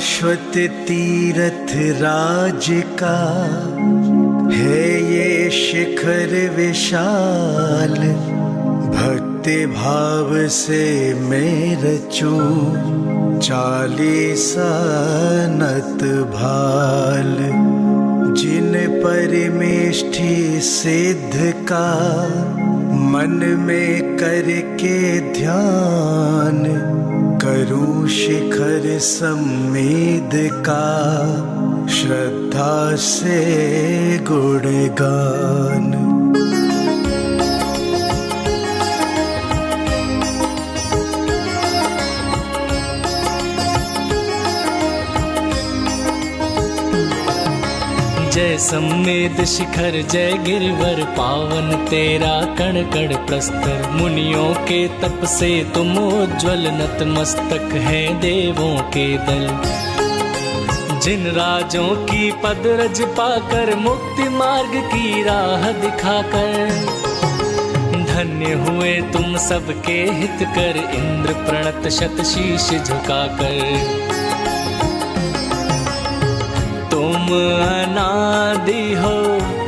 शाश्वत तीर्थ राज का है ये शिखर विशाल। भक्ति भाव से मैं रचूं 40 नत भाल। जिन परमेष्ठि सिद्ध का मन में करके ध्यान, करूं शिखर सम्मेद का श्रद्धा से गुणगान। जय सम्मेद शिखर जय गिरिवर पावन तेरा कण कण प्रस्तर। मुनियों के तप से तुम उज्ज्वल नतमस्तक है देवों के दल। जिन राजों की पदरज पाकर मुक्ति मार्ग की राह दिखाकर, धन्य हुए तुम सबके हित कर इंद्र प्रणत शत शीश झुकाकर। तुम अनादि हो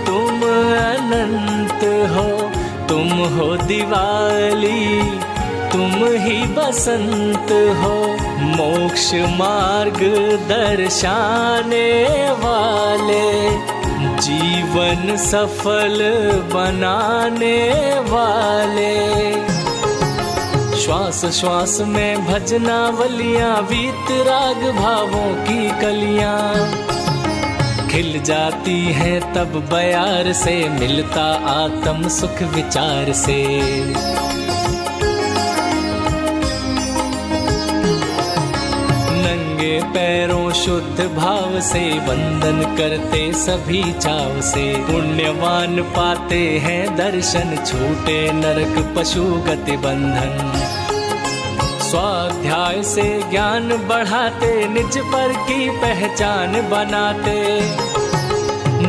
तुम अनंत हो, तुम हो दिवाली तुम ही बसंत हो। मोक्ष मार्ग दर्शाने वाले, जीवन सफल बनाने वाले। श्वास श्वास में भजनावलियां, वीतराग भावों की कलियां खिल जाती हैं तब बयार से, मिलता आत्म सुख विचार से। नंगे पैरों शुद्ध भाव से वंदन करते सभी चाव से। पुण्यवान पाते हैं दर्शन, छूटे नरक पशु गति बंधन। स्वाध्याय से ज्ञान बढ़ाते, निज पर की पहचान बनाते।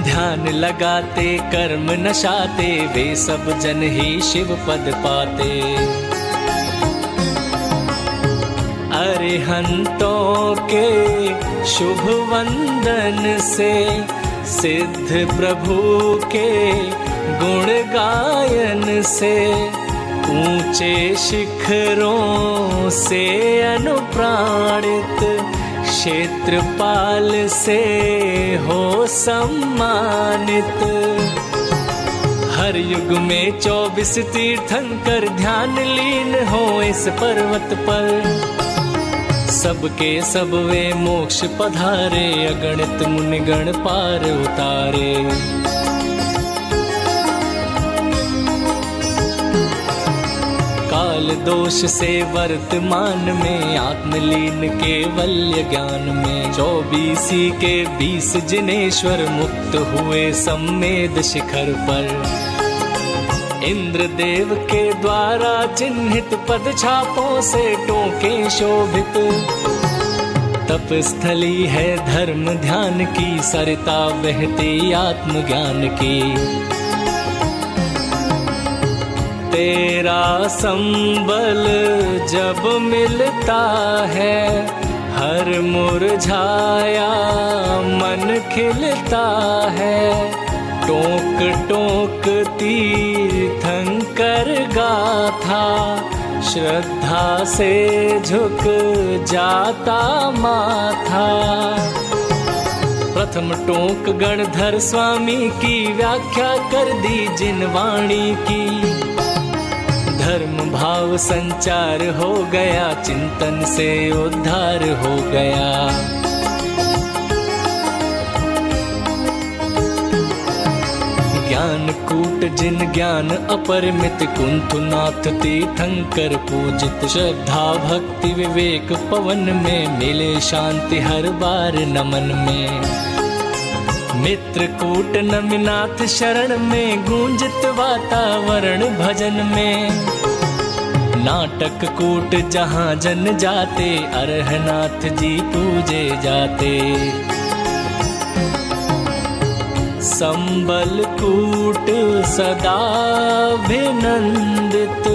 ध्यान लगाते कर्म नशाते, वे सब जन ही शिव पद पाते। अरिहंतों के शुभ वंदन से, सिद्ध प्रभु के गुण गायन से। ऊंचे शिखरों से अनुप्राणित, क्षेत्रपाल से हो सम्मानित। हर युग में 24 तीर्थंकर ध्यान लीन हो इस पर्वत पर। सबके सब वे मोक्ष पधारे, अगणित मुनिगण पार उतारे। काल दोष से वर्तमान में, आत्मलीन केवल्य ज्ञान में। 24 के 20 जिनेश्वर मुक्त हुए सम्मेद शिखर पर। इंद्र देव के द्वारा चिन्हित पद छापों से टोके शोभित। तपस्थली है धर्म ध्यान की, सरिता बहती आत्मज्ञान की। तेरा संबल जब मिलता है, हर मुरझाया मन खिलता है। टोक टोक तीर्थंकर गाथा, श्रद्धा से झुक जाता माथा। प्रथम टोक गणधर स्वामी की व्याख्या कर दी जिन वाणी की। धर्म भाव संचार हो गया, चिंतन से उद्धार हो गया। ज्ञान कूट जिन ज्ञान अपरिमित, कुंतुनाथ तीर्थंकर पूजित। श्रद्धा भक्ति विवेक पवन में, मिले शांति हर बार नमन में। मित्रकूट नमिनाथ शरण में, गूंजित वातावरण भजन में। नाटक कूट जहाँ जन जाते, अरहनाथ जी पूजे जाते। संबल कूट सदा अभिनंदित,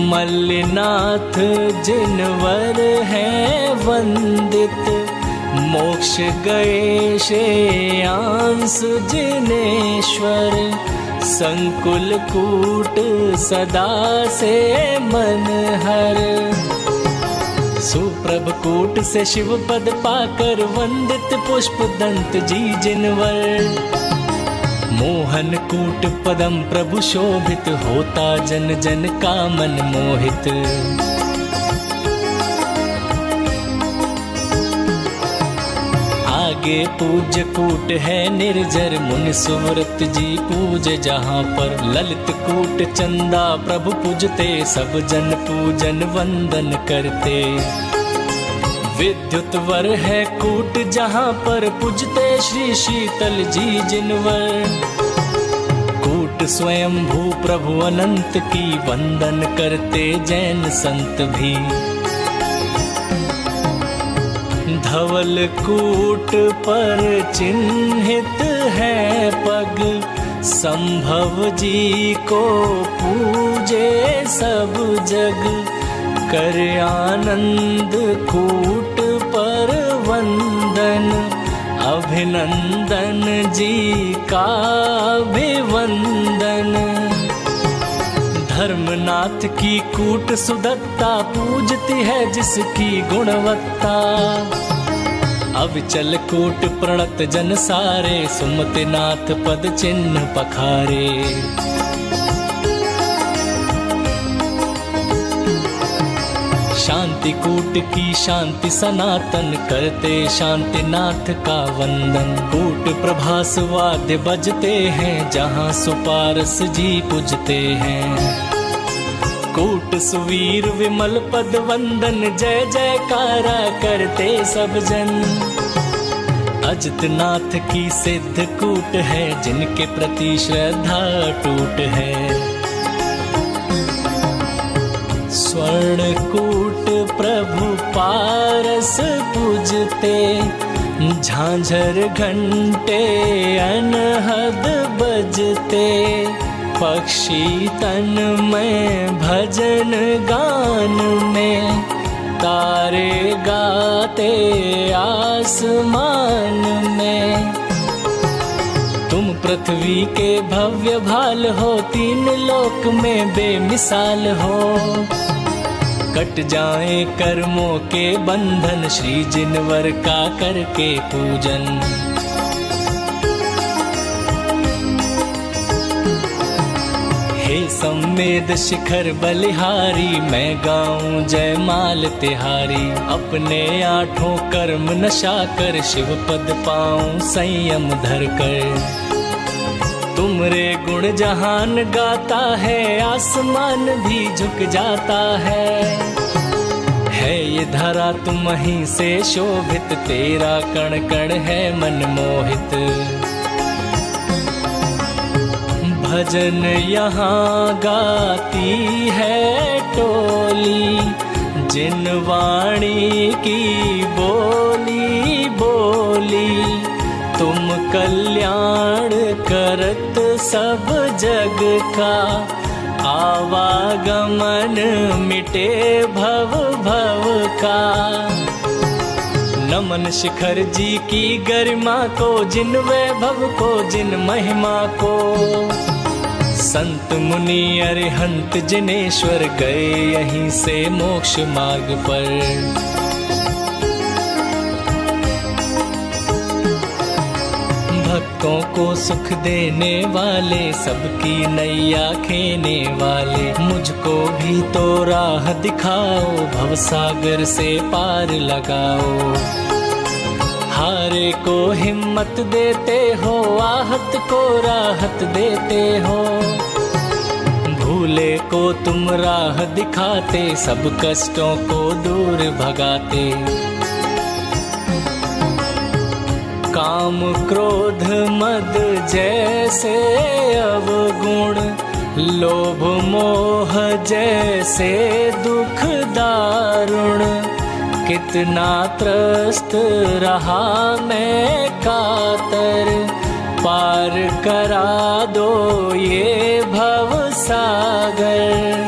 मल्लिनाथ जिनवर है वंदित। मोक्ष गए श्रेयांस जिनेश्वर, संकुल कूट सदा से मन हर। सुप्रभ कूट से शिव पद पाकर वंदित पुष्प दंत जी जिनवर, मोहन कूट पदम प्रभु शोभित, होता जन जन का मन मोहित। आगे पूज्य कूट है निर्जर, मुनि सुव्रत जी पूज जहाँ पर। ललित कूट चंदा प्रभु पूजते, सब जन पूजन वंदन करते। विद्युत वर है कूट जहाँ पर, पूजते श्री शीतल जी जिनवर। कूट स्वयं भू प्रभु अनंत की, वंदन करते जैन संत भी। धवल कूट पर चिन्हित है पग, संभव जी को पूजे सब जग। कर आनंद कूट पर वंदन, अभिनंदन जी का अभिवंदन। धर्मनाथ की कूट सुदत्ता, पूजती है जिसकी गुणवत्ता। अविचल कूट प्रणत जन सारे, सुमति नाथ पद चिन्ह पखारे। शांति कूट की शांति सनातन, करते शांति नाथ का वंदन। कूट प्रभास वाद्य बजते हैं, जहाँ सुपारस जी पूजते हैं। कूट सुवीर विमल पद वंदन, जय जयकारा करते सब जन। अजितनाथ की सिद्ध कूट है, जिनके प्रति श्रद्धा टूट है। स्वर्ण कूट प्रभु पारस पूजते, झांझर घंटे अनहद बजते। पक्षी तन में भजन गान में, तारे गाते आसमान में। तुम पृथ्वी के भव्य भाल हो, तीन लोक में बेमिसाल हो। कट जाए कर्मों के बंधन, श्री जिनवर का करके पूजन। हे सम्मेद शिखर बलिहारी, मैं गाऊं जय माल तिहारी। अपने आठों कर्म नशा कर, शिव पद पाऊं संयम धर कर। तुमरे गुण जहान गाता है, आसमान भी झुक जाता है। ये धरा तुम ही से शोभित, तेरा कण कण है मन मोहित। भजन यहाँ गाती है टोली, जिन वाणी की बोली बोली। तुम कल्याण करत सब जग का, आवागमन मिटे भव भव का। नमन शिखर जी की गरिमा को, जिन वैभव को, जिन महिमा को। संत मुनि अरिहंत जिनेश्वर, गए यहीं से मोक्ष मार्ग पर। भक्तों को सुख देने वाले, सबकी नैया खेने वाले। मुझको भी तो राह दिखाओ, भवसागर से पार लगाओ। हारे को हिम्मत देते हो, आहत को राहत देते हो। भूले को तुम राह दिखाते, सब कष्टों को दूर भगाते। काम क्रोध मद जैसे अवगुण, लोभ मोह जैसे दुख दारुण। कितना त्रस्त रहा मैं कातर, पार करा दो ये भव सागर।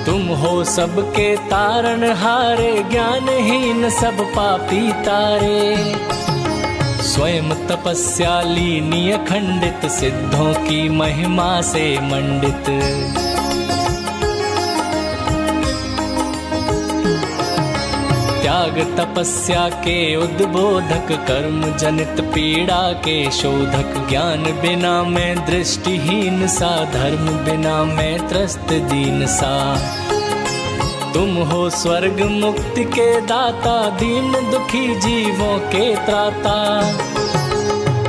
तुम हो सबके तारण हारे, ज्ञानहीन सब पापी तारे। स्वयं तपस्या लीनी अखंडित, सिद्धों की महिमा से मंडित। त्याग तपस्या के उद्बोधक, कर्म जनित पीड़ा के शोधक। ज्ञान बिना मैं दृष्टिहीन सा, धर्म बिना मैं त्रस्त दीन सा। तुम हो स्वर्ग मुक्ति के दाता, दीन दुखी जीवों के त्राता।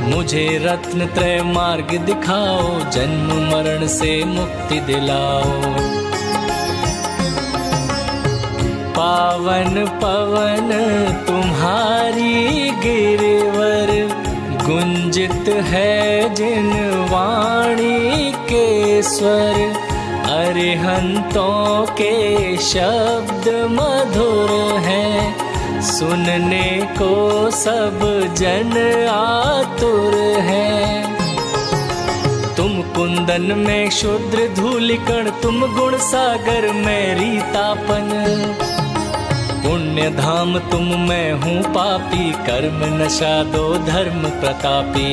मुझे रत्न त्रय मार्ग दिखाओ, जन्म मरण से मुक्ति दिलाओ। पावन पवन तुम्हारी गिरवर, गुंजित है जिन वाणी के स्वर। अरिहंतों के शब्द मधुर हैं, सुनने को सब जन आतुर हैं। तुम कुंदन में शूद्र धूलिकण, तुम गुण सागर में रीतापन। पुण्य धाम तुम मैं हूँ पापी, कर्म नशा दो धर्म प्रतापी।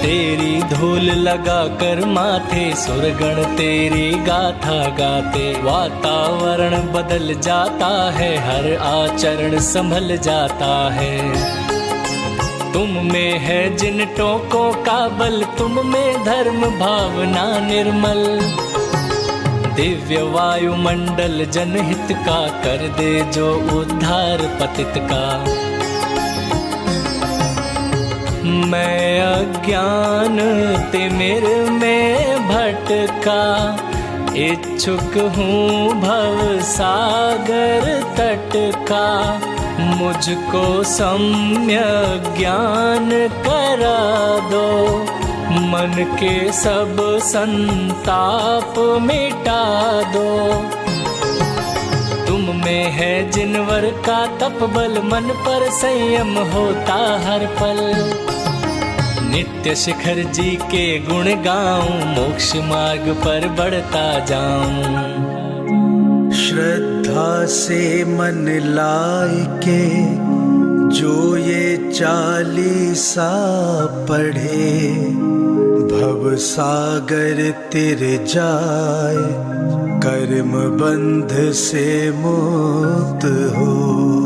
तेरी धूल लगा कर माथे, सुरगण तेरी गाथा गाते। वातावरण बदल जाता है, हर आचरण संभल जाता है। तुम में है जिन टोकों का बल, तुम में धर्म भावना निर्मल। दिव्य वायुमंडल जनहित का, कर दे जो उद्धार पतित का। मैं अज्ञान तिमिर में भटका, इच्छुक हूँ भव सागर तट का। मुझको सम्यक ज्ञान करा दो, मन के सब संताप मिटा दो। तुम में है जिनवर का तप बल, मन पर संयम होता हर पल। नित्य शिखर जी के गुण गाऊं, मोक्ष मार्ग पर बढ़ता जाऊं। श्रद्धा से मन लाए के, जो ये 40 पढ़े। भव सागर तिर जाए, कर्म बंध से मुक्त हो।